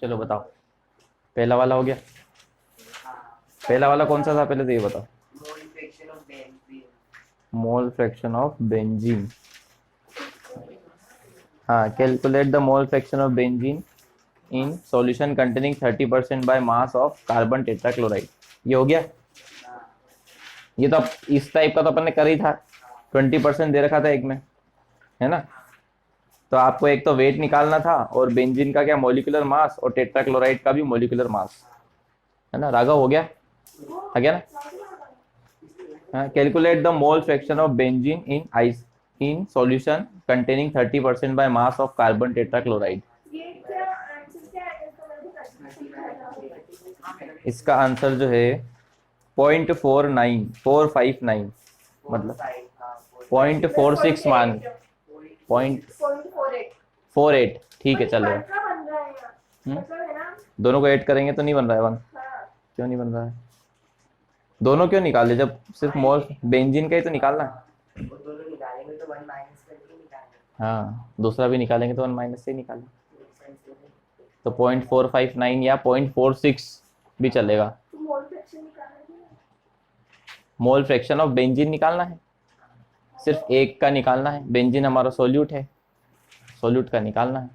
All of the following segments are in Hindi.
चलो बताओ, पहला वाला हो गया। पहला वाला कौन सा था पहले तो ये बताओ। Mole fraction of benzene. हाँ, calculate the mole fraction of benzene in solution containing 30% by mass of carbon tetrachloride. ये हो गया। ये तो इस टाइप का तो अपन ने कर ही था, 20% दे रखा था एक में, है ना। तो आपको एक तो वेट निकालना था और बेंजीन का क्या मॉलिक्यूलर मास और टेट्राक्लोराइड का भी मॉलिक्यूलर मास, है ना। राघव हो गया, आ गया ना। Calculate the mole fraction of benzene in ice in solution containing 30% by mass of carbon tetrachloride. इसका आंसर जो है 0.49459, मतलब 0.46 मान, 0.48। ठीक है, चल रहा है। दोनों को ऐड करेंगे तो नहीं बन रहा है वन। क्यों नहीं बन रहा है? दोनों क्यों निकाले जब सिर्फ मोल बेंजीन का ही तो निकालना है। हाँ, दूसरा भी निकालेंगे तो 1 माइनस से ही निकालेंगे। तो 0.459 या 0.46 भी चलेगा। मोल फ्रैक्शन ऑफ बेंजीन निकालना है, सिर्फ एक का निकालना है। बेंजीन हमारा सोल्यूट है, सोल्यूट का निकालना है।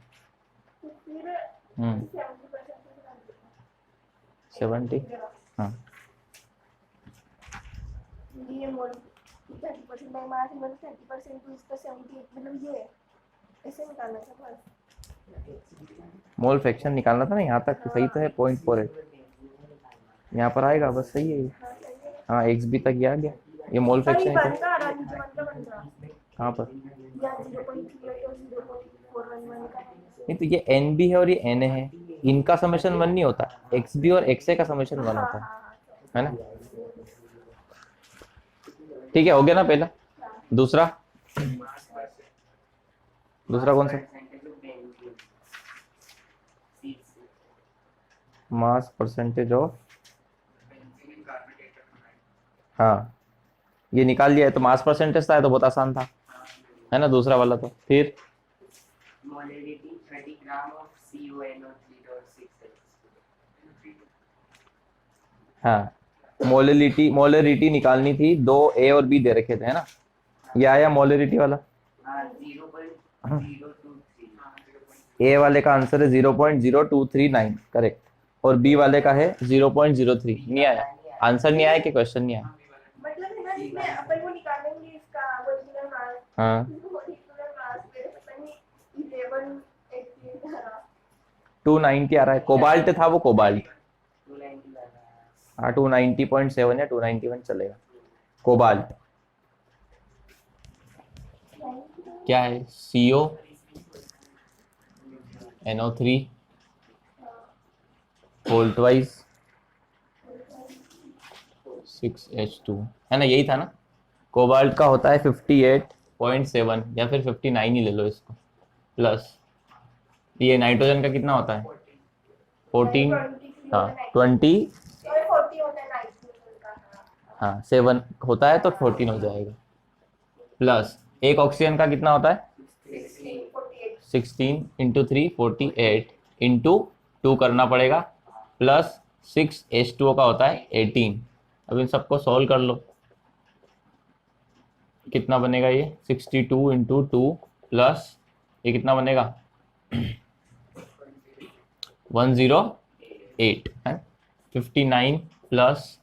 70। हाँ, मोल फ्रैक्शन निकालना था ना, यहाँ तक तो सही तो है 0.48, यहाँ पर आएगा बस, सही है ये। हाँ, एक्स बी तक ये आ गया, ये मोल फ्रैक्शन है। कहाँ पर? नहीं तो ये एन बी है और ये एन है, इनका समेशन वन नहीं होता, एक्स बी और एक्स ए का समेशन वन होता है ना। ठीक है, हो गया ना पहला। दूसरा, दूसरा कौन सा? मास परसेंटेज ऑफ, हाँ ये निकाल लिया है तो मास परसेंटेज था, है तो बहुत आसान था, है ना दूसरा वाला। तो फिर हाँ, मोलरिटी, मोलरिटी निकालनी थी, दो ए और बी दे रखे थे, है ना। ये आया मोलरिटी वाला। ए वाले का आंसर है 0.0239, करेक्ट। और बी वाले का है 0.03। नहीं आया आंसर, नहीं आया कि क्वेश्चन नहीं आया। हाँ, 290 आ रहा है, कोबाल्ट था वो, कोबाल्ट। हाँ, 290.7 या 291 चलेगा। कोबाल्ट क्या है? CO NO3 volt wise 6H2, है ना, यही था ना। कोबाल्ट का होता है 58.7 या फिर 59 ही ले लो इसको, प्लस ये नाइट्रोजन का कितना होता है? 14। हाँ 20। हाँ 7 होता है तो 14 हो जाएगा, प्लस एक ऑक्सीजन का कितना होता है? 16 इंटू 3 48 इंटू 2 करना पड़ेगा, प्लस 6H2O का होता है 18। अब इन सबको सॉल्व कर लो, कितना बनेगा ये? 62 इंटू 2 प्लस ये कितना बनेगा? 108 है। 59 प्लस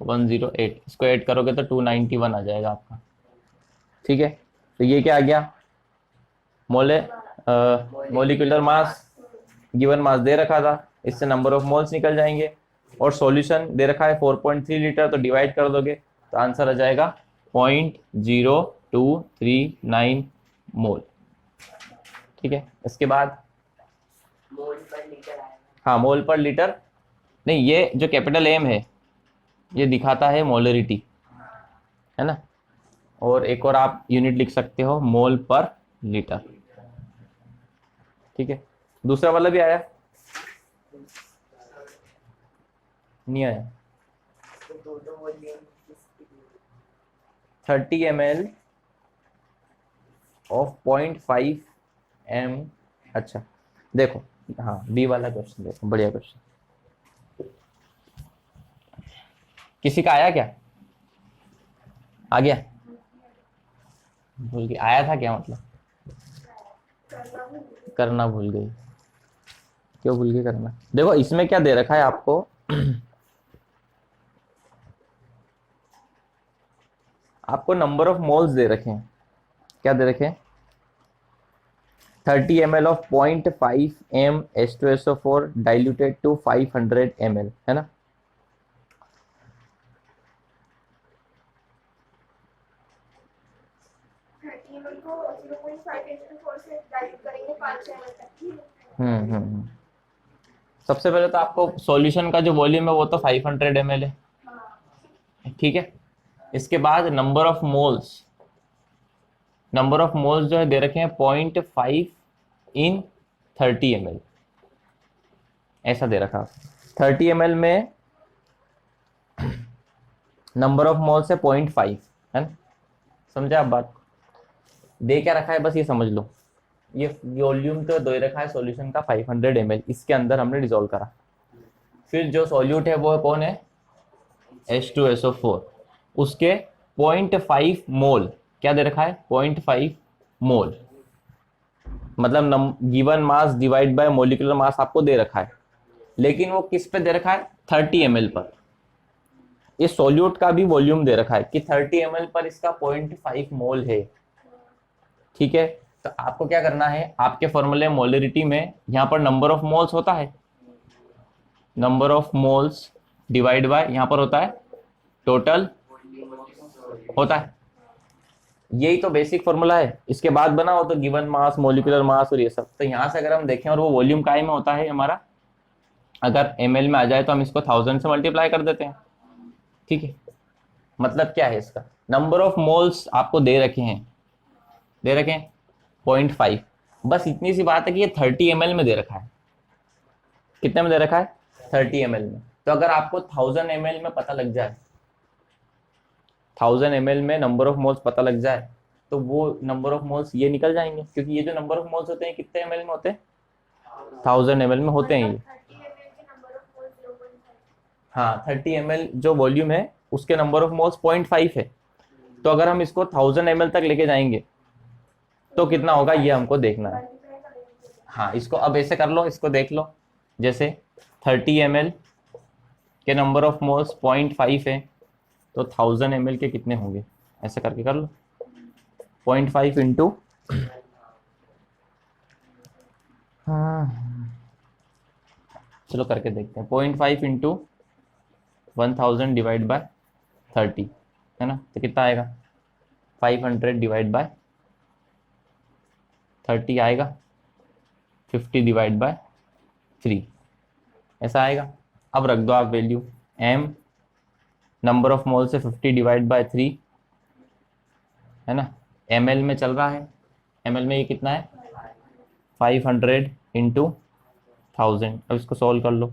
108, इसको ऐड करोगे तो 291 आ जाएगा आपका। ठीक है, तो ये क्या आ गया? मोले मोलिकुलर मास, गिवन मास दे रखा था, इससे नंबर ऑफ मोल्स निकल जाएंगे। और सॉल्यूशन दे रखा है 4.3 लीटर, तो डिवाइड कर दोगे तो आंसर आ जाएगा 0.0239 मोल। ठीक है, इसके बाद हाँ, मोल पर लीटर नहीं, ये जो कैपिटल एम है ये दिखाता है मोलरिटी, है ना। और एक और आप यूनिट लिख सकते हो, मोल पर लीटर। ठीक है, दूसरा वाला भी आया? नहीं आया। 30 ml ऑफ 0.5 m, अच्छा देखो, हाँ बी वाला क्वेश्चन देखो, बढ़िया क्वेश्चन। किसी का आया क्या? आ गया? भूल गई, आया था क्या मतलब? करना भूल गई। क्यों भूल गई करना? देखो इसमें क्या दे रखा है आपको। आपको नंबर ऑफ मोल्स दे रखे हैं। क्या दे रखे हैं? 30 ml of 0.5 H2SO4 diluted to 500 ml, है ना? हम्म। सबसे पहले तो आपको सॉल्यूशन का जो वॉल्यूम है वो तो 500 ml है, ठीक है। इसके बाद नंबर ऑफ मोल्स जो है दे रखे हैं 0.5 इन 30 ml, ऐसा दे रखा। 30 ml में नंबर ऑफ मोल्स है 0.5, है ना? समझे आप बात? दे क्या रखा है बस ये समझ लो। ये वॉल्यूम तो दे रखा है सॉल्यूशन का 500 ml, इसके अंदर हमने डिसॉल्व करा। फिर जो सॉल्यूट है वो कौन है? H2SO4। उसके 0.5 मोल क्या दे रखा है? 0.5 मोल, मतलब given mass divide by molecular mass आपको दे रखा है, लेकिन वो किस पे दे रखा है? 30 ml पर। इस सॉल्यूट का भी वॉल्यूम दे रखा है कि 30 ml पर इसका 0.5 मोल है, ठीक है। तो आपको क्या करना है, आपके फॉर्मूले मोलरिटी में यहां पर नंबर ऑफ मोल्स होता है, number of moles divide by यहां पर होता है टोटल, होता है। यही तो बेसिक फॉर्मूला है। इसके बाद बना हो तो गिवन मास, मोलिकुलर मास और ये सब। तो यहां से अगर हम देखें और वो वॉल्यूम काय में होता है हमारा, अगर ml में आ जाए तो हम इसको 1000 से मल्टीप्लाई कर देते हैं, ठीक है। मतलब क्या है इसका? नंबर ऑफ मोल्स आपको दे रखे हैं, 0.5। बस इतनी सी बात है कि ये 30 ml में दे रखा है। कितने में दे रखा है? 30 ml में। तो अगर आपको 1000 ml में पता लग जाए, 1000 ml में नंबर ऑफ मोल्स पता लग जाए, तो वो नंबर ऑफ मोल्स ये निकल जाएंगे, क्योंकि ये जो नंबर ऑफ मोल्स होते हैं कितने ml में होते हैं? 1000 ml में होते हैं ये। हाँ, 30 ml जो वॉल्यूम है उसके नंबर ऑफ मोल्स 0.5 है। तो अगर हम इसको 1000 ml तक लेके जाएंगे तो कितना होगा ये हमको देखना है। हाँ, इसको अब ऐसे कर लो, इसको देख लो। जैसे 30 ml के नंबर ऑफ मोल्स 0.5 है, तो 1000 ml के कितने होंगे, ऐसे करके कर लो। 0.5 इंटू, हाँ चलो करके देखते हैं। 0.5 इंटू 1000 डिवाइड बाय 30, है ना? तो कितना आएगा? 500 डिवाइड बाय 30 आएगा, 50 डिवाइड बाय 3, ऐसा आएगा। अब रख दो आप value. m number of mole से 50 डिवाइड बाय 3, है ना? ml में चल रहा है, ml में ये कितना है? 500 इंटू 1000। अब इसको सॉल्व कर लो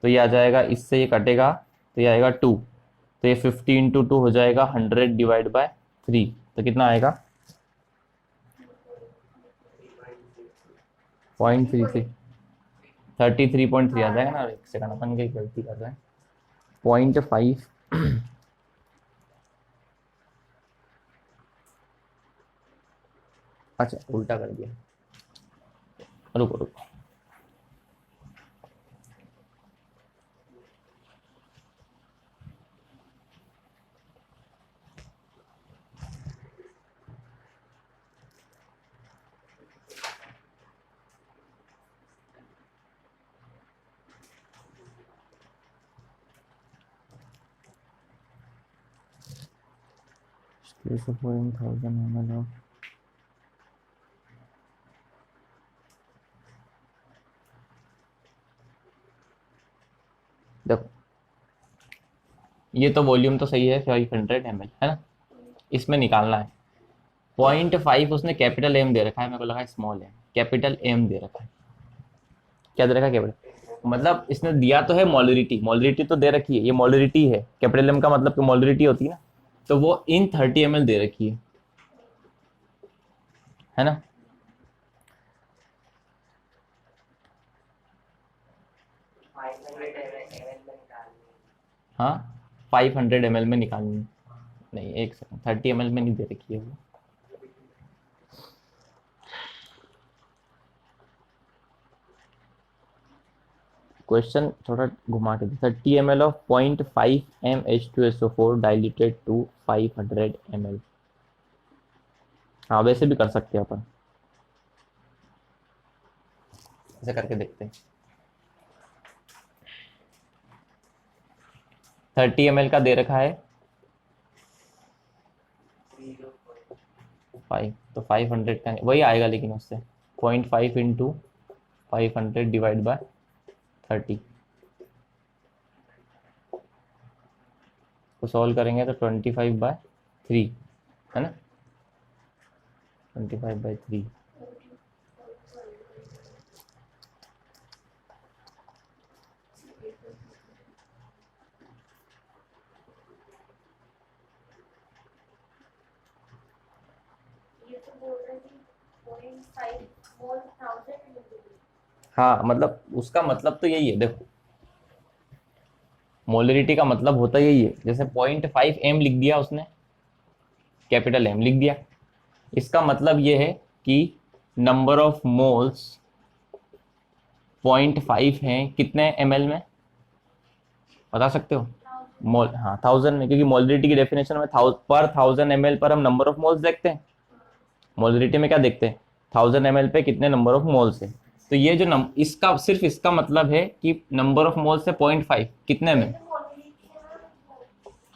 तो ये आ जाएगा, इससे ये कटेगा तो ये आएगा 2। तो ये 50 इंटू 2 हो जाएगा 100 डिवाइड बाय 3। तो कितना आएगा? 0.33, 33.3 आ जाएगा ना। एक सेकंड, अपन की गलती कर रहे हैं। 0.5, अच्छा उल्टा कर दिया, रुको रुको। देखो ये तो वॉल्यूम तो सही है 500 ml, है ना? इसमें निकालना है 0.5। उसने कैपिटल एम दे रखा है, मेरे को लगा स्मॉल एम। कैपिटल एम दे रखा है। क्या दे रखा है? कैपिटल, मतलब इसने दिया तो है मोलरिटी, मोलरिटी तो दे रखी है, ये मोलरिटी है। कैपिटल एम का मतलब मोलरिटी होती है ना, तो वो इन 30 ml दे रखी है ना? हाँ 500 ml में निकालनी है। नहीं एक सेकंड, 30 ml में नहीं दे रखी है वो। क्वेश्चन थोड़ा घुमा के 30 ml of 0.5 M H2SO4 diluted to 500 ml। हाँ वैसे भी कर सकते हैं अपन, ऐसे करके देखते हैं। 30 ml का दे रखा है 5, तो 500 का वही आएगा, लेकिन उससे 0.5 इंटू 500 डिवाइड बाय 30 को सॉल्व करेंगे तो 25/3 है ना, 25/3। हाँ मतलब उसका मतलब तो यही है, देखो मोलरिटी का मतलब होता यही है। जैसे 0.5 M लिख दिया उसने, कैपिटल M लिख दिया, इसका मतलब ये है कि नंबर ऑफ मोल्स 0.5 हैं कितने ml में, बता सकते हो? मोल, हाँ 1000 में, क्योंकि मोलरिटी की डेफिनेशन में पर 1000 ml पर हम नंबर ऑफ मोल्स देखते हैं। मोलरिटी में क्या देखते हैं? 1000 ml पे कितने नंबर ऑफ मोल्स है। तो ये जो इसका सिर्फ इसका मतलब है कि नंबर ऑफ मोल्स है 0.5 कितने में।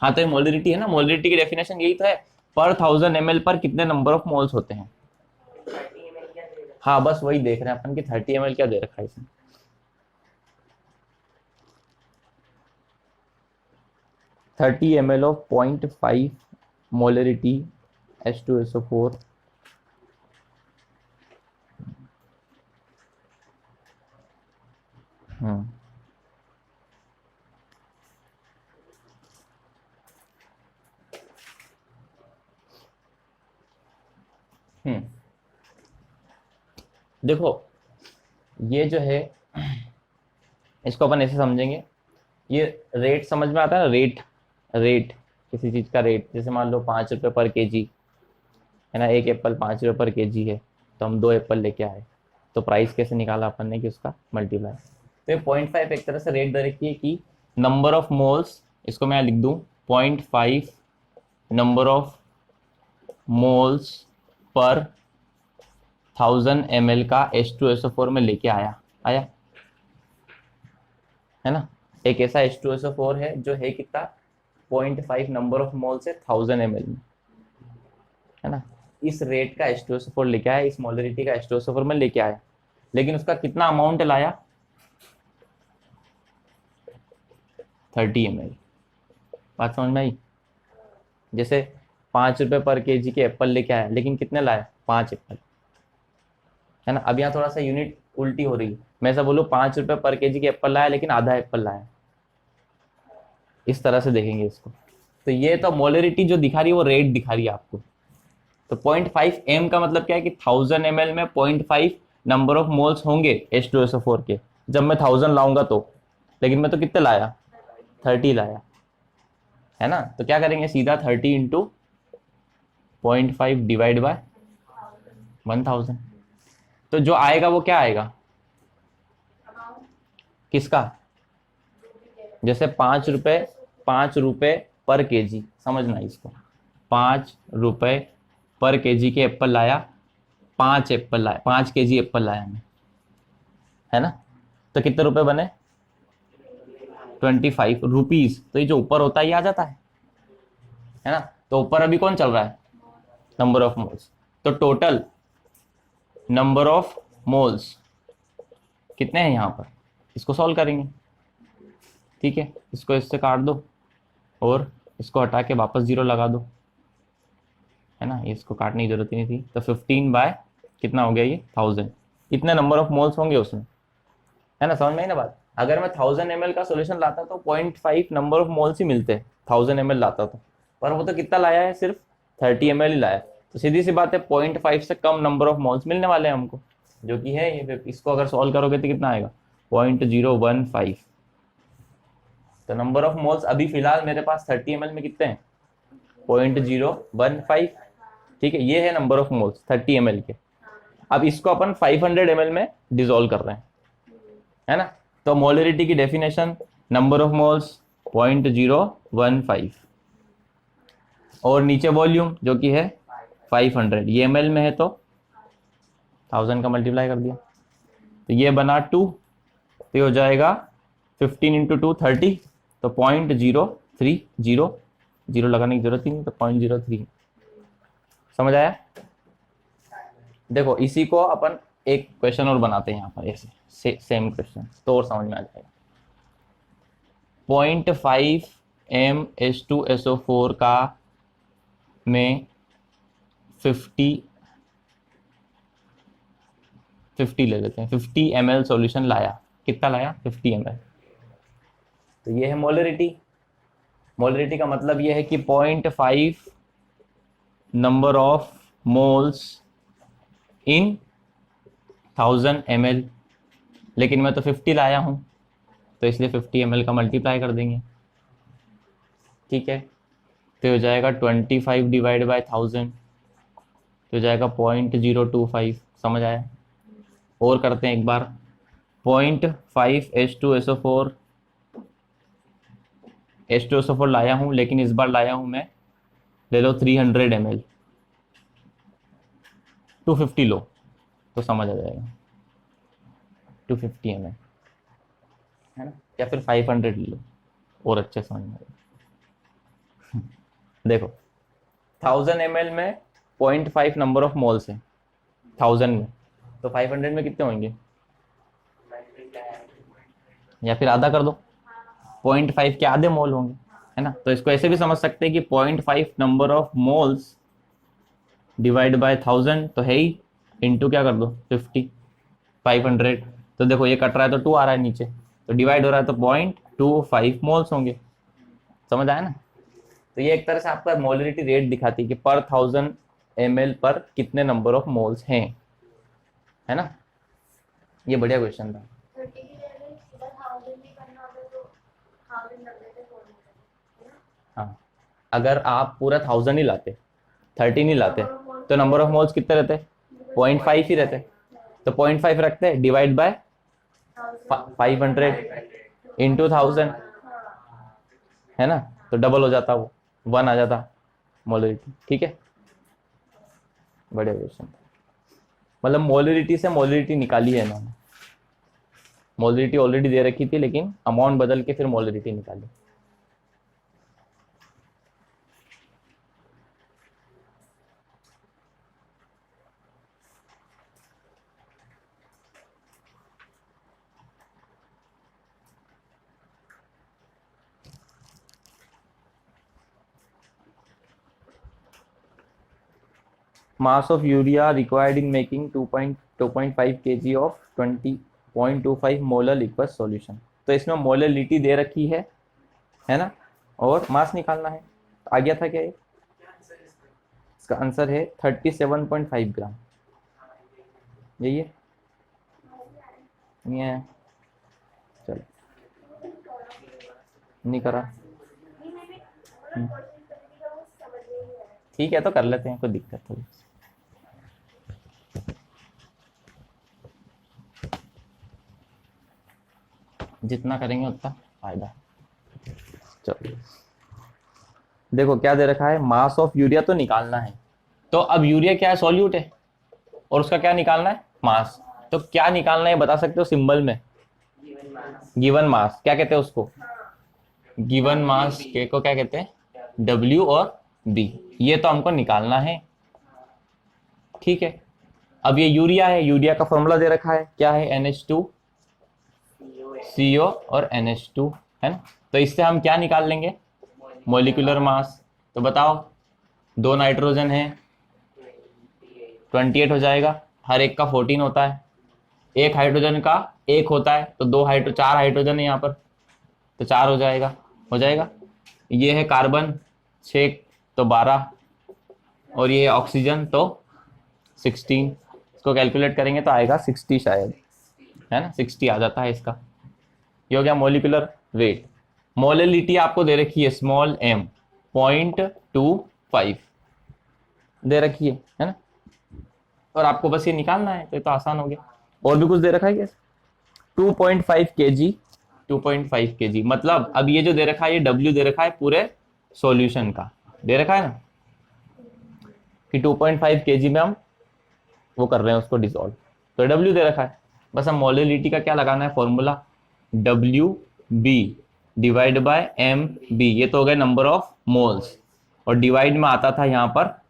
हाँ तो ये मोलरिटी है ना, मोलरिटी की डेफिनेशन यही तो है, पर 1000 ml पर कितने नंबर ऑफ मोल्स होते हैं। हाँ बस वही देख रहे हैं अपन कि 30 ml क्या दे रखा है इसमें। 30 ml ऑफ 0.5 मोलरिटी H2SO4। हम्म हम्म देखो ये जो है इसको अपन ऐसे समझेंगे, ये रेट समझ में आता है ना, रेट, रेट किसी चीज का रेट, जैसे मान लो 5 रुपये पर केजी है ना, एक एप्पल 5 रुपये पर केजी है, तो हम 2 एप्पल लेके आए, तो प्राइस कैसे निकाला अपन ने कि उसका मल्टीप्लाई। तो ये 0.5 एक तरह से रेट दे रखी है कि नंबर ऑफ मोल्स, इसको मैं लिख दूं 0.5 number of moles per 1000 ml का H2SO4 में लेके आया आया है ना। एक ऐसा H2SO4 है जो है कितना, 0.5 नंबर ऑफ मोल से 1000 ml में, है ना। इस रेट का H2SO4 लेके आया, इस मोलरिटी का H2SO4 में लेके आया, लेकिन उसका कितना अमाउंट लाया, 30 ml। बात समझ में आई? जैसे 5 रुपये पर केजी के एप्पल लेके आया, लेकिन कितने लाया, 5 एप्पल, है ना। अब यहाँ थोड़ा सा यूनिट उल्टी हो रही है, मैं ऐसा बोलूँ 5 रुपये पर केजी के एप्पल लाया लेकिन आधा एप्पल लाया, इस तरह से देखेंगे इसको। तो ये तो मोलरिटी जो दिखा रही है वो रेट दिखा रही है आपको। तो 0.5 M का मतलब क्या है कि 1000 ml में 0.5 नंबर ऑफ मोल्स होंगे H2SO4 के, जब मैं 1000 लाऊंगा तो, लेकिन मैं तो कितने लाया, 30 लाया, है ना। तो क्या करेंगे, सीधा 30 इंटू 0.5 डिवाइड बाय 1000। तो जो आएगा वो क्या आएगा, किसका, जैसे 5 रुपये, 5 रुपये पर केजी, समझना इसको, 5 रुपये पर केजी के एप्पल लाया, 5 एप्पल लाया, 5 केजी एप्पल लाया मैं, है ना। तो कितने रुपए बने, 25 रुपीज। तो ये जो ऊपर होता है ये आ जाता है ना। तो ऊपर अभी कौन चल रहा है, नंबर ऑफ मोल्स। तो टोटल नंबर ऑफ मोल्स कितने हैं यहाँ पर, इसको सॉल्व करेंगे, ठीक है। इसको इससे काट दो और इसको हटा के वापस 0 लगा दो, है ना, इसको काटने की जरूरत ही नहीं थी। तो 15 बाय कितना हो गया ये, 1000। कितने नंबर ऑफ मोल्स होंगे उसमें, है ना, समझ में आई ना बात। अगर मैं 1000 ml का सोल्यूशन लाता तो 0.5 नंबर ऑफ मोल्स ही मिलते, 1000 ml लाता तो, पर वो तो कितना लाया है, सिर्फ 30 ml ही लाया। तो सीधी सी बात है 0.5 से कम नंबर ऑफ मोल्स मिलने वाले हैं हमको, जो कि है ये। इसको अगर सॉल्व करोगे तो कितना आएगा, 0.015, तो नंबर ऑफ मोल्स अभी फिलहाल मेरे पास 30 ml में कितने हैं? 0.015। ठीक है, ये है नंबर ऑफ मोल्स 30 ml के। अब इसको अपन 500 ml में डिसॉल्व कर रहे हैं, है ना। तो मोलरिटी की डेफिनेशन, नंबर ऑफ मोल्स 0.015 और नीचे वॉल्यूम जो कि है 500, ये ml में है तो 1000 का मल्टीप्लाई कर दिया, तो ये बना 2, तो ये हो जाएगा 15 इंटू 2 30, तो 0.030, जीरो लगाने की जरूरत ही नहीं, तो 0.03। समझ आया? देखो इसी को अपन एक क्वेश्चन और बनाते हैं यहाँ पर ऐसे सेम क्वेश्चन, तो और समझ में आ जाएगा। 0.5 M H2SO4 का में 50 ले लेते हैं, 50 ml सॉल्यूशन लाया। कितना लाया? 50 ml। तो ये है मोलरिटी। मोलरिटी का मतलब ये है कि 0.5 number of moles in 1000 ml, लेकिन मैं तो 50 लाया हूं, तो इसलिए 50 ml का मल्टीप्लाई कर देंगे। ठीक है, तो हो जाएगा 25 डिवाइड बाय 1000, तो हो जाएगा 0.025। समझ आया? और करते हैं एक बार। 0.5 H2SO4 लाया हूं, लेकिन इस बार लाया हूं मैं, ले लो 300 ml, 250 लो तो समझ आ जाएगा, 250 ml, है ना, या फिर 500 ले लो और अच्छे समझ में आएगा। देखो 1000 ml में 0.5 नंबर ऑफ मोल्स है 1000 में, तो 500 में कितने होंगे? या फिर आधा कर दो, 0.5 के आधे मोल होंगे, है ना। तो इसको ऐसे भी समझ सकते हैं कि 0.5 number of moles divide by 1000 तो है ही, इंटू क्या कर दो 50, 500। तो देखो ये कट रहा है तो 2 आ रहा है नीचे, तो डिवाइड हो रहा है तो 0.25 मोल्स होंगे। समझ आया ना? तो ये एक तरह से आपका मोलरिटी रेट दिखाती है कि पर 1000 ml पर कितने नंबर ऑफ मोल्स हैं, है ना। ये बढ़िया क्वेश्चन था। हाँ, अगर आप पूरा 1000 ही लाते, 30 नहीं लाते, तो नंबर ऑफ मोल्स कितने रहते? 0.5 ही रहते। तो 0.5 रखते, डिवाइड बाय 500 इंटू 1000, है ना, तो डबल हो जाता, वो 1 आ जाता मोलरिटी। ठीक है, बढ़िया क्वेश्चन। मतलब मोलरिटी से मोलरिटी निकाली है इन्होंने, मोलरिटी ऑलरेडी दे रखी थी लेकिन अमाउंट बदल के फिर मोलरिटी निकाली। Mass of urea required in making 2.5 kg of 20.25 molar liquid solution. तो इसमें मोलरिटी दे रखी है ना, और मास निकालना है। तो आ गया था क्या ये? इसका आंसर है 37.5 ग्राम। यही है, नहीं है? चलो, नहीं करा, ठीक है, तो कर लेते हैं, कोई दिक्कत थोड़ी। जितना करेंगे उतना फायदा। चलो देखो क्या दे रखा है, मास ऑफ यूरिया तो निकालना है। तो अब यूरिया क्या है? सॉल्यूट है, और उसका क्या निकालना है? मास। तो क्या निकालना है बता सकते हो सिंबल में? Given mass. क्या कहते हैं उसको? गिवन मास के को क्या कहते हैं? W और B। ये तो हमको निकालना है। ठीक है, अब ये यूरिया है, यूरिया का फॉर्मूला दे रखा है, क्या है? NH2CO और NH2, है ना। तो इससे हम क्या निकाल लेंगे? Molecular mass. तो बताओ, 2 नाइट्रोजन है, 28 हो जाएगा, हर एक का 14 होता है, एक हाइड्रोजन का 1 होता है, तो 4 हाइड्रोजन है यहाँ पर, तो 4 हो जाएगा। ये है कार्बन 6, तो 12, और ये ऑक्सीजन तो 16। इसको कैलकुलेट करेंगे तो आएगा 60 शायद, है ना, 60 आ जाता है इसका। ये हो गया मोलिकुलर वेट। मोलेलिटी आपको दे रखी है स्मॉल m 0.25 दे रखी है ना, और आपको बस ये निकालना है, तो ये तो आसान हो गया। और भी कुछ दे रखा है क्या? 2.5 kg, 2.5 kg मतलब अब ये जो दे रखा है ये W दे रखा है पूरे सॉल्यूशन का, दे रखा है ना कि 2.5 kg में हम वो कर रहे हैं उसको डिसॉल्व, तो W दे रखा है। बस हम मोलेलिटी का क्या लगाना है formula, WB divide by MB, ये तो हो गया नंबर ऑफ मोल्स, और डिवाइड में आता था यहाँ पर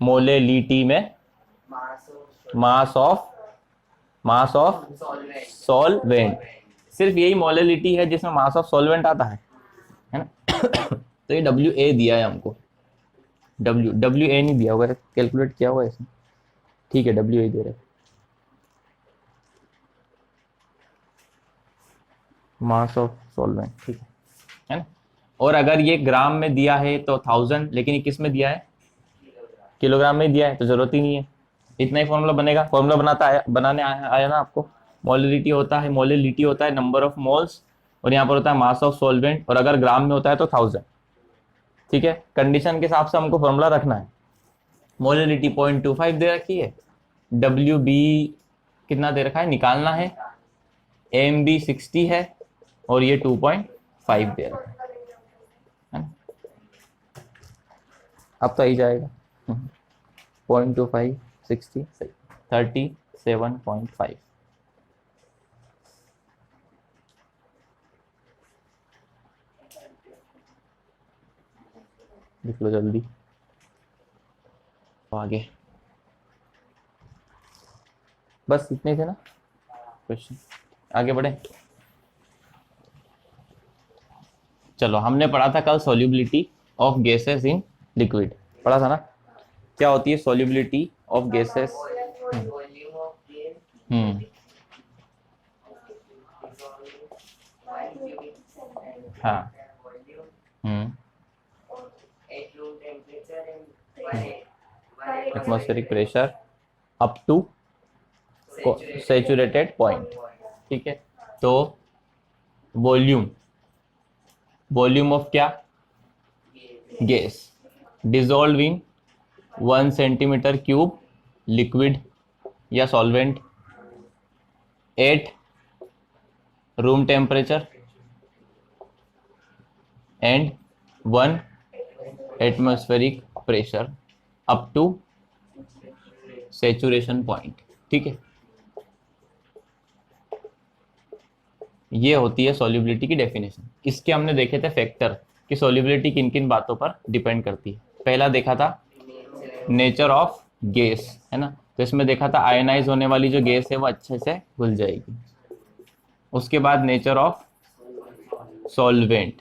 मोलेलिटी में मास ऑफ सॉल्वेंट। सिर्फ यही मोलेलिटी है जिसमें मास ऑफ सॉल्वेंट आता है ना तो ये WA दिया है हमको, WA नहीं दिया हुआ है, कैलकुलेट किया हुआ है इसमें, ठीक है WA दे रहे हैं, मास ऑफ सॉल्वेंट, ठीक है ना। और अगर ये ग्राम में दिया है तो 1000, लेकिन ये किस में दिया है, किलोग्राम में दिया है, तो जरूरत ही नहीं है, इतना ही फॉर्मूला बनेगा। फॉर्मूला बनाने आया ना आपको, मोलिलिटी होता है नंबर ऑफ मोल्स, और यहाँ पर होता है मास ऑफ सॉल्वेंट, और अगर ग्राम में होता है तो 1000, ठीक है। कंडीशन के हिसाब से हमको फॉर्मूला रखना है। मोलिलिटी 0.25 दे रखी है, WB कितना दे रखा है निकालना है, MB 60 है, और ये 2.5 दे रखा है ना। अब तो आई जाएगा 0.25 60 37.5, लिख लो जल्दी, तो आगे बस इतने थे ना क्वेश्चन, आगे बढ़े। चलो, हमने पढ़ा था कल solubility of gases in liquid, पढ़ा था ना, क्या होती है सॉल्युबिलिटी ऑफ गैसेस। हाँ atmospheric pressure up to saturated point, ठीक है। तो वॉल्यूम ऑफ क्या, gas dissolve in 1 centimetre cube liquid या solvent at room temperature and 1 atmospheric pressure up to saturation point, ठीक है। ये होती है सॉल्युबिलिटी की डेफिनेशन। इसके हमने देखे थे फैक्टर कि सॉल्युबिलिटी किन किन बातों पर डिपेंड करती है। पहला देखा था नेचर ऑफ गैस, है ना, तो इसमें देखा था आयनाइज होने वाली जो गैस है वो अच्छे से घुल जाएगी। उसके बाद नेचर ऑफ सॉल्वेंट,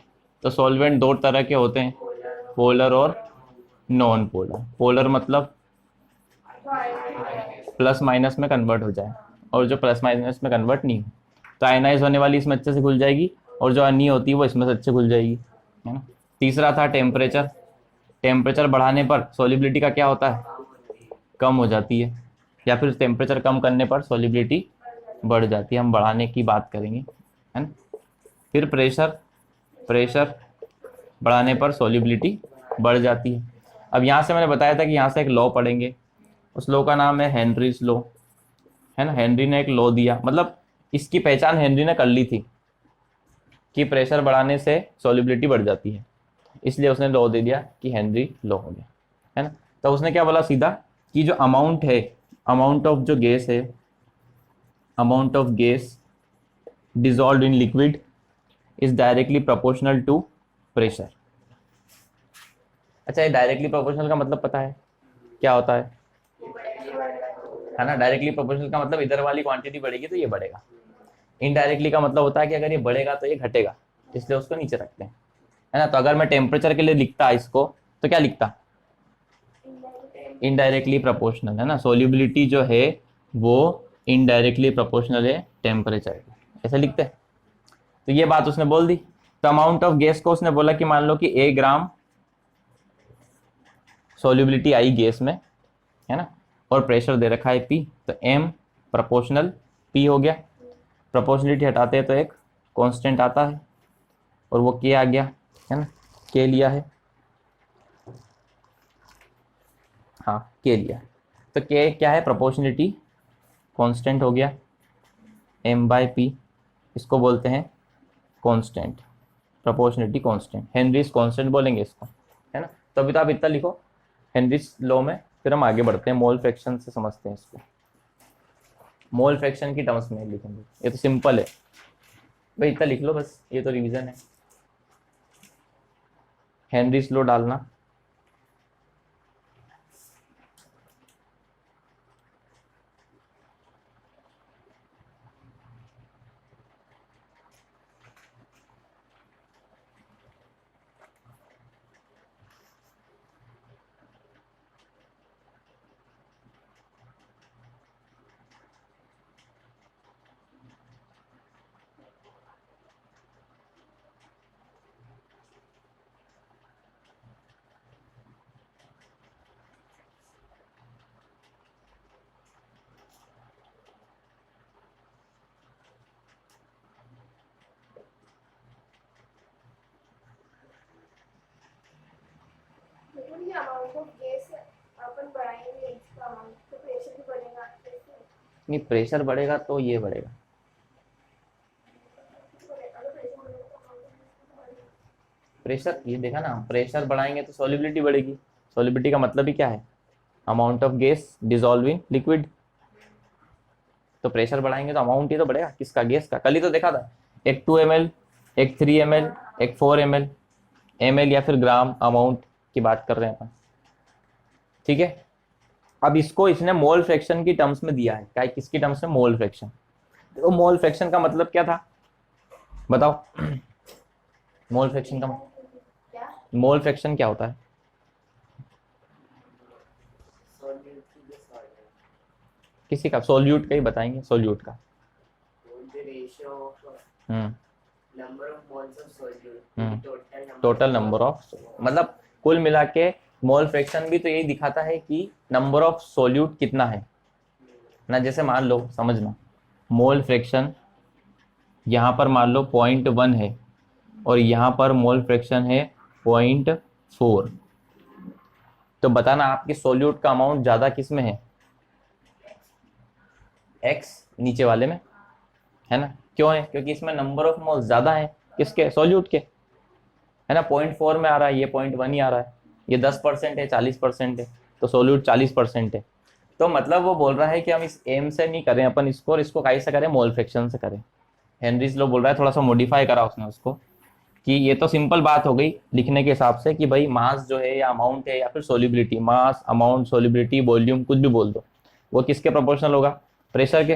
तो सॉल्वेंट दो तरह के होते हैं, पोलर और नॉन पोलर। पोलर मतलब प्लस माइनस में कन्वर्ट हो जाए, और जो प्लस माइनस में कन्वर्ट नहीं हो, तो आयनाइज होने वाली इसमें अच्छे से घुल जाएगी, और जो नहीं होती वो इसमें से अच्छे घुल जाएगी, है ना। तीसरा था टेम्परेचर, टेम्परेचर बढ़ाने पर सॉल्युबिलिटी का क्या होता है, कम हो जाती है, या फिर टेम्परेचर कम करने पर सॉल्युबिलिटी बढ़ जाती है, हम बढ़ाने की बात करेंगे, है ना। फिर प्रेशर बढ़ाने पर सॉल्युबिलिटी बढ़ जाती है। अब यहाँ से मैंने बताया था कि यहाँ से एक लॉ पढ़ेंगे, उस लॉ का नाम है हेनरीज लॉ, है ना। हेनरी ने एक लॉ दिया, मतलब इसकी पहचान हेनरी ने कर ली थी कि प्रेशर बढ़ाने से सॉल्युबिलिटी बढ़ जाती है, इसलिए उसने लॉ दे दिया कि हेनरी लॉ हो गया, है ना। तो उसने क्या बोला सीधा कि जो अमाउंट है, अमाउंट ऑफ जो गैस है, amount of gas dissolve in liquid is directly proportional to pressure. अच्छा, ये डायरेक्टली प्रोपोर्शनल का मतलब पता है क्या होता है ना। डायरेक्टली प्रोपोर्शनल का मतलब इधर वाली क्वांटिटी बढ़ेगी तो ये बढ़ेगा। इनडायरेक्टली का मतलब होता है कि अगर ये बढ़ेगा तो ये घटेगा, इसलिए उसको नीचे रखते हैं, है ना। तो अगर मैं टेम्परेचर के लिए लिखता इसको तो क्या लिखता, इनडायरेक्टली प्रोपोर्शनल, है ना। सोल्यूबिलिटी जो है वो इनडायरेक्टली प्रोपोर्शनल है टेम्परेचर, ऐसे लिखते हैं। तो ये बात उसने बोल दी। तो अमाउंट ऑफ गैस को उसने बोला कि मान लो कि 1 ग्राम सोल्यूबिलिटी आई गैस में, है ना, और प्रेशर दे रखा है P, तो M प्रोपोर्शनल P हो गया। प्रोपोर्शनलिटी हटाते हैं तो एक कांस्टेंट आता है, और वो के आ गया, है ना, के लिया है, हाँ के लिया। तो के क्या है, प्रोपोर्शनलिटी कांस्टेंट हो गया, एम बाय पी, इसको बोलते हैं constant, proportionality constant, Henrys constant बोलेंगे इसको, है ना। तो अभी तो आप इतना लिखो हेनरीज लॉ में, फिर हम आगे बढ़ते हैं, मोल फ्रैक्शन से समझते हैं इसको, मोल फ्रैक्शन की टर्म्स में लिखेंगे, ये तो सिंपल है भाई, इतना लिख लो बस, ये तो रिवीजन है। हेनरीज लॉ डालना, लेकिन ये अमाउंट ऑफ गैस अपन बढ़ाएंगे इसका अमाउंट, तो प्रेशर भी बढ़ेगा कैसे? नहीं प्रेशर बढ़ेगा तो ये बढ़ेगा, अगर प्रेशर बढ़ेगा तो अमाउंट ऑफ गैस बढ़ेगा। प्रेशर ये देखा ना, प्रेशर बढ़ाएंगे तो सॉल्युबिलिटी बढ़ेगी, सॉल्युबिलिटी का मतलब ही क्या है, amount of gas dissolve in liquid, तो प्रेशर बढ़ाएंगे तो अमाउंट ही तो बढ़ेगा, किसका, गैस का। कल ही तो देखा था, एक 2 ml, एक 3 ml, एक 4 ml, ml या फिर ग्राम अमाउंट की बात कर रहे हैं अपन, ठीक है। अब इसको इसने मोल फ्रैक्शन की टर्म्स में दिया है, क्या है, किसकी टर्म्स में, मोल फ्रैक्शन। तो मोल फ्रैक्शन का मतलब क्या था बताओ, मोल फ्रैक्शन का, क्या? मोल फ्रैक्शन क्या होता है, किसी का, सोल्यूट का ही बताएंगे, सोल्यूट का। हम्म टोटल नंबर ऑफ, मतलब कुल मिला के मोल फ्रैक्शन भी तो यही दिखाता है कि नंबर ऑफ सोल्यूट कितना है ना। जैसे मान लो, समझना, मोल फ्रैक्शन यहाँ पर मान लो 0.1 है और यहाँ पर मोल फ्रैक्शन है 0.4, तो बताना आपके सोल्यूट का अमाउंट ज्यादा किस में है, एक्स नीचे वाले में, है ना। क्यों है, क्योंकि इसमें नंबर ऑफ मोल्स ज्यादा है, किसके, सोल्यूट के, है ना। 0.4 में आ रहा है, ये 0.1 ही आ रहा है, ये 10% है, 40% है, तो सोल्यूट 40% है। तो मतलब वो बोल रहा है कि हम इस एम से नहीं करें अपन इसको, और इसको काई से करें, मोल फ्रैक्शन से करें। हेनरीज लो बोल रहा है, थोड़ा सा मॉडिफाई करा उसने उसको, कि ये तो सिंपल बात हो गई लिखने के हिसाब से कि भाई मास जो है या अमाउंट है या फिर सोल्यूबिलिटी, मास अमाउंट सोल्यूबिलिटी वॉल्यूम कुछ भी बोल दो, वो किसके प्रोपोर्शनल होगा, प्रेशर के।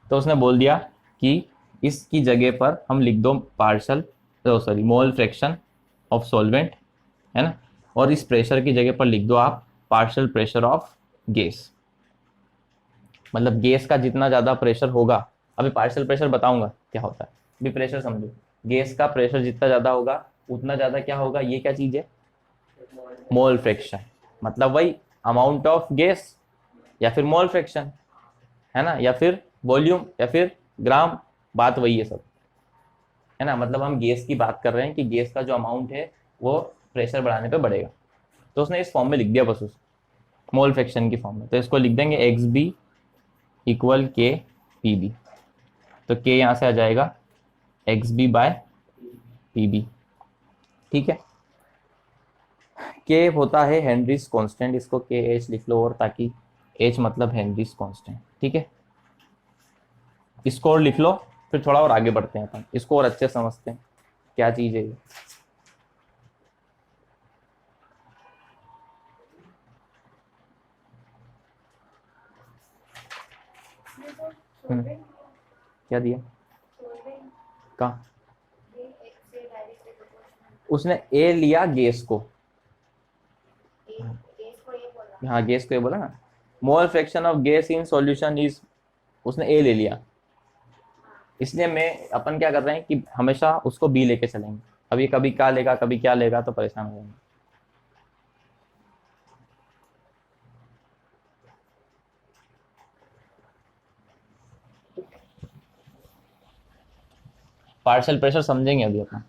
तो उसने बोल दिया कि इसकी जगह पर हम लिख दो partial, sorry mole fraction of solvent, है ना, और इस प्रेशर की जगह पर लिख दो आप पार्शियल प्रेशर ऑफ गैस। मतलब गैस का जितना ज़्यादा प्रेशर होगा, अभी पार्शियल प्रेशर बताऊंगा क्या होता है, अभी प्रेशर समझो, गैस का प्रेशर जितना ज़्यादा होगा उतना ज़्यादा क्या होगा, ये क्या चीज़ है, मोल फ्रैक्शन, मतलब वही अमाउंट ऑफ गैस या फिर मोल फ्रैक्शन, है ना, या फिर वॉल्यूम या फिर ग्राम, बात वही है सब, है ना। मतलब हम गैस की बात कर रहे हैं कि गैस का जो अमाउंट है वो प्रेशर बढ़ाने पे बढ़ेगा, तो उसने इस फॉर्म में लिख दिया बस उस मोल फ्रैक्शन की फॉर्म में। तो इसको लिख देंगे X B equal K P B, तो के यहाँ से आ जाएगा X B by P B, ठीक है। के होता है हेनरीज कांस्टेंट, इसको के एच लिख लो, और ताकि एच मतलब हेनरीज कांस्टेंट, ठीक है। इसको और लिख लो, फिर थोड़ा और आगे बढ़ते हैं अपन, इसको और अच्छे समझते हैं क्या चीज़ है ये। इसमें तो हम्म, सोल्वेंट क्या दिया, सोल्वेंट कहाँ, ये एक से डायरेक्टली प्रोपोर्शनल, उसने ए लिया गैस को, एक गैस को ये बोला। हाँ गैस को ये बोला ना, मोल fraction of gas in solution is, उसने ए ले लिया, इसलिए मैं अपन क्या कर रहे हैं कि हमेशा उसको बी लेके चलेंगे, अब ये कभी क्या लेगा कभी क्या लेगा तो परेशान हो जाएंगे। पार्शियल प्रेशर समझेंगे अभी अपना,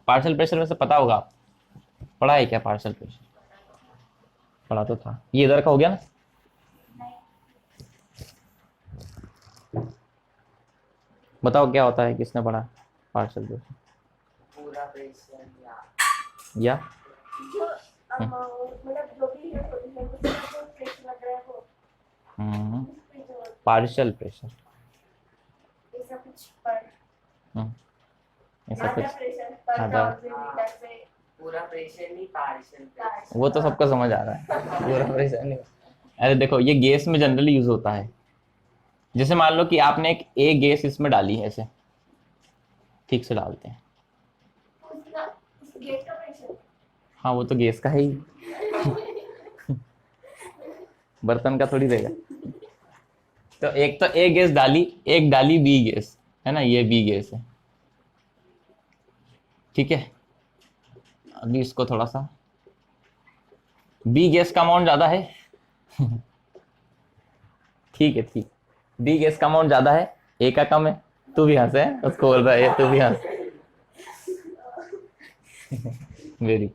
पार्शियल प्रेशर में से पता होगा, आप पढ़ा है क्या पार्शियल प्रेशर? पढ़ा तो था। ये इधर का हो गया ना। बताओ क्या होता है, किसने पढ़ा पार्शियल प्रेशर? पूरा प्रेशर या जो अमाउंट मतलब जो भी है सोल्यूशन को जो प्रेशर लग रहा है वो उस पे जो पार्शियल प्रेशर, ऐसा कुछ पर ऐसा कुछ प्रेशर पर आधा। 1000 मीटर से पूरा प्रेशर नहीं, पार्शियल प्रेशर। वो तो सबको समझ आ रहा है, पूरा प्रेशर नहीं। अरे देखो, ये गैस में जनरली यूज होता है। जैसे मान लो कि आपने एक ए गैस इसमें डाली है, ऐसे ठीक से डालते हैं। उसका उस गेट का प्रेशर हाँ, वो तो गैस का है ही, बर्तन का थोड़ी रहेगा। तो एक तो ए गैस डाली, एक डाली बी गैस, है ना, ये बी गैस है, ठीक है। अभी इसको थोड़ा सा, बी गैस का अमाउंट ज्यादा है, ठीक है ठीक, बी गैस का अमाउंट ज्यादा है, ए का कम है। तू भी हंस है, उसको बोल रहा है तू भी हंस। वेरी,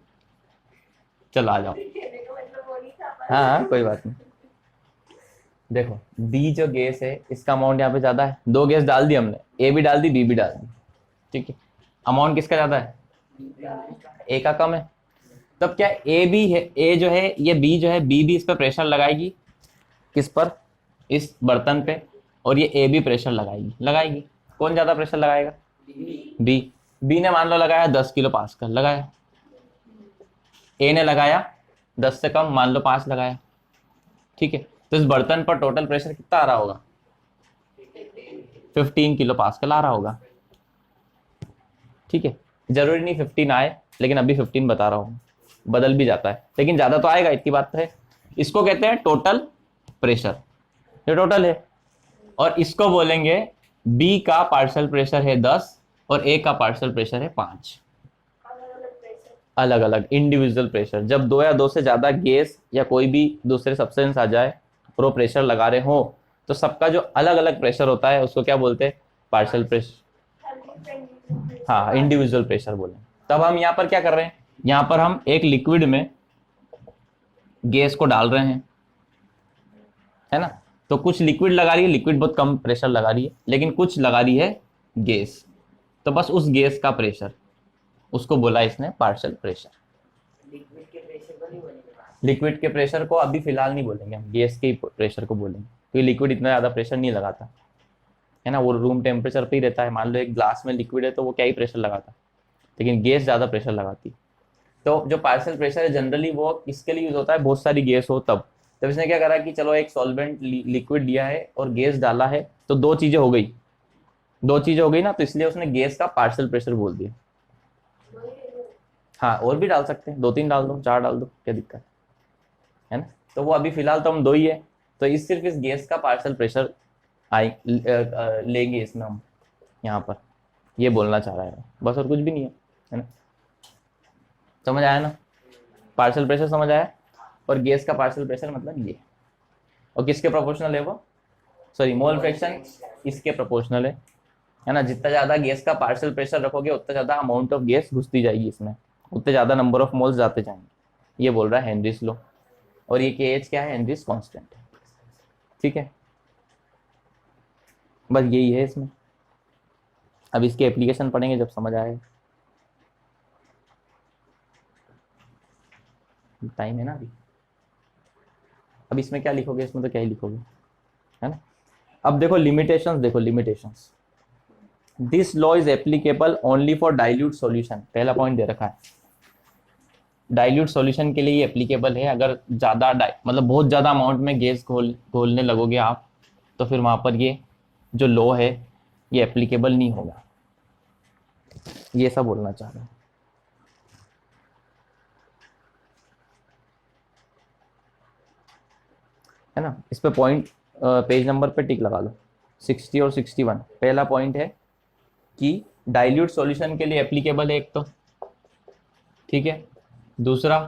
चलो आ जाओ। देखो मतलब वो नहीं था पर हाँ कोई बात नहीं। देखो बी जो गैस है इसका अमाउंट यहाँ पे ज्यादा है, दो गैस डाल दी हमने, ए भी डाल दी बी भी डाल दी, ठीक है। अमाउंट किसका ज्यादा है? ए का कम है। तब क्या ए भी है, ए जो है ये बी जो है, बी भी इस पर प्रेशर लगाएगी, किस पर? इस बर्तन पे, और ये ए भी प्रेशर लगाएगी। कौन ज्यादा प्रेशर लगाएगा? बी। बी ने मान लो लगाया 10 किलो पास्कल लगाया, ए ने लगाया 10 से कम, मान लो 5 लगाया, ठीक है। तो इस बर्तन पर टोटल प्रेशर कितना आ रहा होगा? 15 किलो पास्कल आ रहा होगा, ठीक है। जरूरी नहीं 15 आए, लेकिन अभी 15 बता रहा हूँ, बदल भी जाता है, लेकिन ज्यादा तो आएगा, इतनी बात तो है। इसको कहते हैं टोटल प्रेशर, ये टोटल है। और इसको बोलेंगे बी का पार्शियल प्रेशर है 10 और ए का पार्शियल प्रेशर है 5। अलग अलग प्रेशर अलग अलग इंडिविजुअल प्रेशर। जब दो या दो से ज्यादा गैस या कोई भी दूसरे सब्सटेंस आ जाए और वो प्रेशर लगा रहे हो, तो सबका जो अलग अलग प्रेशर होता है उसको क्या बोलते हैं? Partial pressure. हाँ, इंडिविजुअल प्रेशर बोले। तब हम यहाँ पर क्या कर रहे हैं? यहाँ पर हम एक लिक्विड में गैस को डाल रहे हैं, है ना। तो कुछ लिक्विड लगा रही है, लिक्विड बहुत कम प्रेशर लगा रही है, लेकिन कुछ लगा रही है गैस, तो बस उस गैस का प्रेशर, उसको बोला इसने पार्शियल प्रेशर। लिक्विड के प्रेशर को नहीं बोलेंगे बात। लिक्विड के प्रेशर को अभी फिलहाल नहीं बोलेंगे हम, गैस के प्रेशर को बोलेंगे, क्योंकि लिक्विड इतना ज़्यादा प्रेशर नहीं लगाता, है ना। वो रूम टेम्परेचर पे ही रहता है। मान लो एक ग्लास में लिक्विड है तो वो क्या ही प्रेशर लगाता, लेकिन गैस ज़्यादा प्रेशर लगाती। तो जो पार्शियल प्रेशर है जनरली वो किसके लिए यूज होता है? बहुत सारी गैस हो तब। तब इसने क्या करा कि चलो एक सॉल्वेंट लिक्विड लिया है और गैस डाला है, तो दो चीजें हो गई ना, तो इसलिए उसने गैस का पार्शियल प्रेशर बोल दिया। हाँ, और भी डाल सकते हैं, 2-3 डाल दो, 4 डाल दो, क्या दिक्कत है ना। तो वो अभी फिलहाल तो हम 2 ही है, तो इस सिर्फ इस गैस का पार्शियल प्रेशर लेंगे इसमें हम, यहाँ पर ये बोलना चाह रहा है बस, और कुछ भी नहीं है ना। समझ आया ना? पार्शियल प्रेशर समझ आया। और गैस का पार्शियल प्रेशर मतलब ये, और किसके प्रोपोर्शनल है वो? सॉरी, मोल फ्रैक्शन इसके प्रोपोर्शनल है ना। जितना ज्यादा गैस का पार्शियल प्रेशर रखोगे उतना ज्यादा अमाउंट ऑफ गैस घुसती जाएगी इसमें, उतने ज्यादा नंबर ऑफ मोल्स जाते जाएंगे। ये बोल रहा है हेनरीज लॉ, और ये KH क्या है? हेनरीज कांस्टेंट, ठीक है। बस यही है इसमें। अब इसके एप्लीकेशन पढ़ेंगे जब समझ आएगा। टाइम है ना अभी। अब इसमें क्या लिखोगे? इसमें तो क्या ही लिखोगे, है ना। अब देखो लिमिटेशंस, देखो limitations. This law is applicable only for dilute solution. पहला पॉइंट दे रखा है, डाइल्यूट सॉल्यूशन के लिए ये एप्लीकेबल है। अगर ज्यादा मतलब बहुत ज्यादा अमाउंट में गैस घोलने लगोगे आप, तो फिर वहां पर ये जो लॉ है ये एप्लीकेबल नहीं होगा। ये सब बोलना चाह रहे हैं, है ना। इस पे पॉइंट पेज नंबर पे टिक लगा लो, 60 और 61। पहला पॉइंट है कि डाइल्यूट सॉल्यूशन के लिए एप्लीकेबल है एक तो, ठीक है। दूसरा,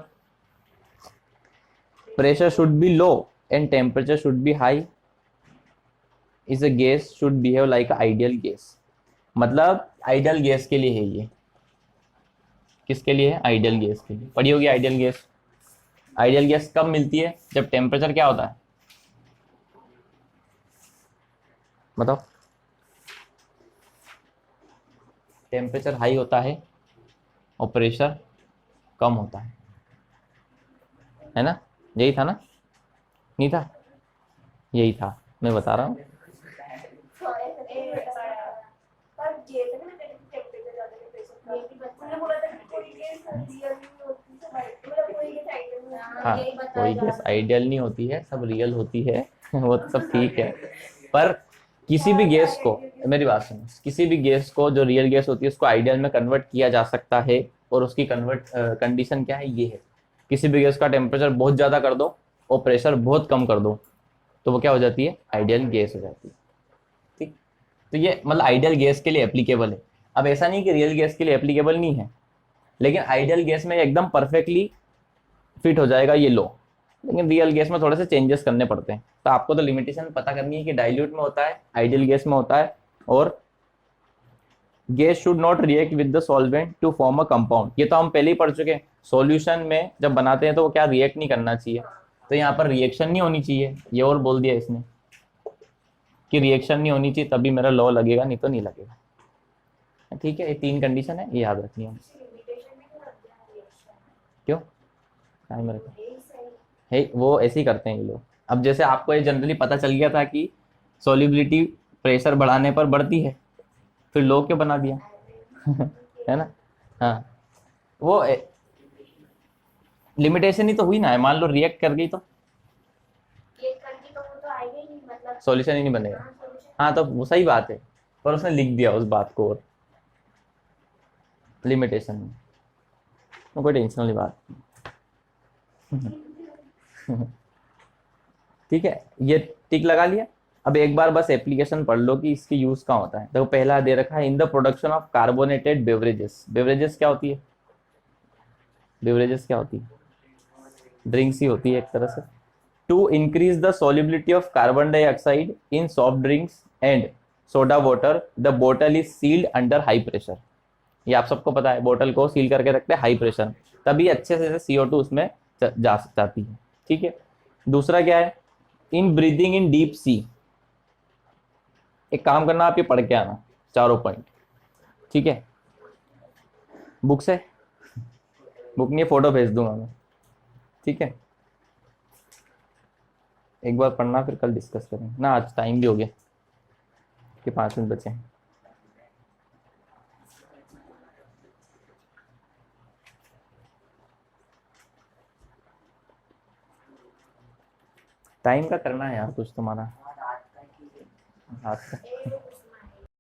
pressure should be low and temperature should be high, is a gas should behave like ideal gas. मतलब आइडियल गैस के लिए है ये, किसके लिए है? आइडियल गैस के लिए। पढ़ी होगी आइडियल गैस। आइडियल गैस कब मिलती है? जब टेम्परेचर क्या होता है, बताओ। टेम्परेचर हाई होता है और प्रेशर कम होता है ना? यही था ना? नहीं था? यही था, मैं बता रहा हूँ। पर गैस है ना, टेम्परेचर ज्यादा है, प्रेशर ये भी तुमने बोला था कि कोई गैस रियल नहीं होती, सब मतलब कोई गैस आइडियल नहीं होती। हाँ, यही कोई बताया गैस आइडियल नहीं होती है, सब रियल होती है। वो तो सब ठीक है, पर किसी भी गैस को, मेरी बात सुनो, किसी भी गैस को जो रियल गैस होती है उसको आइडियल में कन्वर्ट किया जा सकता है। और उसकी कन्वर्ट कंडीशन क्या है, ये है, किसी भी गैस का टेम्परेचर बहुत ज़्यादा कर दो और प्रेशर बहुत कम कर दो, तो वो क्या हो जाती है? आइडियल गैस हो जाती है। ठीक, तो ये मतलब आइडियल गैस के लिए एप्लीकेबल है। अब ऐसा नहीं कि रियल गैस के लिए एप्लीकेबल नहीं है, लेकिन आइडियल गैस में एकदम परफेक्टली फिट हो जाएगा ये लो, लेकिन रियल गैस में थोड़े से चेंजेस करने पड़ते हैं। तो आपको तो लिमिटेशन पता करनी है कि डाइल्यूट में होता है, आइडियल गैस में होता है, और gas should not react with the solvent to form a compound. ये तो हम पहले ही पढ़ चुके हैं, सॉल्यूशन में जब बनाते हैं तो वो क्या रिएक्ट नहीं करना चाहिए, तो यहाँ पर रिएक्शन नहीं होनी चाहिए, ये और बोल दिया इसने कि रिएक्शन नहीं होनी चाहिए, तभी मेरा लॉ लगेगा, नहीं तो नहीं लगेगा। ठीक है, ये 3 कंडीशन है, ये याद रखनी है। लिमिटेशन में क्यों रख दिया रिएक्शन? क्यों टाइम रखा यही सही है, वो ऐसे ही करते हैं ये लोग। अब जैसे आपको ये जनरली पता चल गया था कि सॉल्युबिलिटी प्रेशर बढ़ाने पर बढ़ती है, फिर लो क्यों बना दिया? है ना? हाँ, वो लिमिटेशन ही तो हुई ना, मान लो रिएक्ट कर गई तो ये करके तो वो तो आएगा ही नहीं, मतलब सॉल्यूशन ही नहीं बनेगा। हाँ, solution हाँ, तो वो सही बात है, पर उसने लिख दिया उस बात को और लिमिटेशन में, तो कोई टेंशन वाली बात नहीं। ठीक है, ये टिक लगा लिया। अब एक बार बस एप्लीकेशन पढ़ लो कि इसकी यूज कहाँ होता है। तो पहला दे रखा है, in the production of carbonated beverages. Beverages क्या होती है? बेवरेजेस क्या होती है? ड्रिंक्स ही होती है एक तरह से। To increase the solubility of carbon dioxide in soft drinks and soda water, the bottle is sealed under high pressure. ये आप सबको पता है, बोतल को सील करके रखते हैं हाई प्रेशर, तभी अच्छे से CO2 उसमें जाती है। ठीक है, दूसरा क्या है, in breathing in deep sea. एक काम करना, आप ये पढ़ के आना चारों पॉइंट, ठीक है? बुक से, बुक नहीं, फोटो भेज दूंगा मैं, ठीक है? एक बार पढ़ना, फिर कल डिस्कस करेंगे ना, आज टाइम भी हो गया कि 5 मिनट बचे हैं। टाइम का करना है यार कुछ तुम्हारा रात का की हाथ का। ये